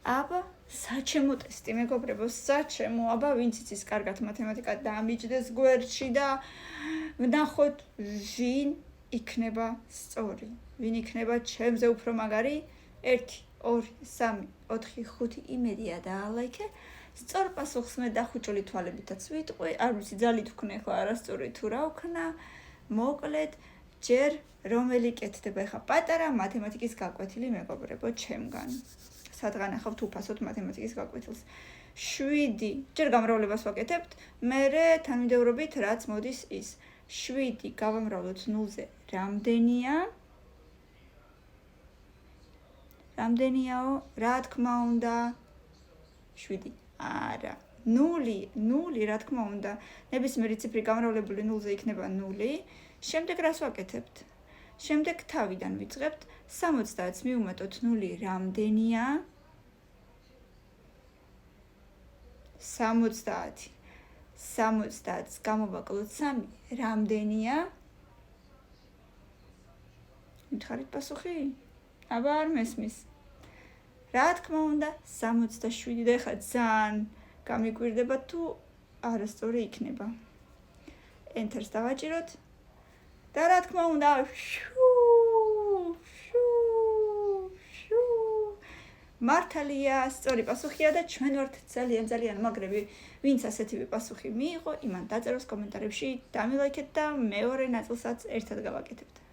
აბა, საჩემო ტესტი, მეგობრებო, საჩემო, აბა, ვინც იცის კარგად მათემატიკა დამიჯდეს გვერდში და ვნახოთ, ვინ იქნება სწორი, ვინ იქნება ჩემზე უფრო მაგარი. 1, 2, 3, 4, 5 იმედია დაალაიქე. სწორ პასუხს მე დახუჭული თვალებითაც ვიტყვი, არ ვიცი ძალით ვქნა ახლა არასწორი თუ რა ვქნა. მოკლედ, ჯერ რომელი კეთდება ახლა პატარა მათემატიკის გაკვეთილი, მეგობრებო, ჩემგან. სადღან ახავთ უფასოდ მათემატიკის გაკვეთილს. 7, ჯერ გამრავლებას ვაკეთებთ, მერე თანმიმდევრობით რაც მოდის ის. 7 გავამრავლოთ 0-ზე, რამდენია? რამდენიაო? რა თქმა უნდა? 7. არა. 0, რა თქმა უნდა. ნებისმიერი ციფრი გამრავლებული 0-ზე იქნება 0. შემდეგ რას ვაკეთებთ? შემდეგ თავიდან ვიწყებთ. 70-ს მივუმატოთ 0 რამდენია? 70. 70-ს გამოვაკლოთ 3 რამდენია? მითხარით პასუხი? აბა არ მესმის. რა თქმა უნდა 67 და ხა ძალიან გამიკვირდება თუ არასწორი იქნება. Enter-ს დავაჭიროთ და რა თქმა უნდა მართალია, სწორი პასუხია და ჩვენ ვართ ძალიან მაგრები. ვინც ასეთივე პასუხი მიიღო, იმან დაწეროს კომენტარებში, დამილაიქეთ და მეორე ნაწილსაც ერთად გავაკეთებთ.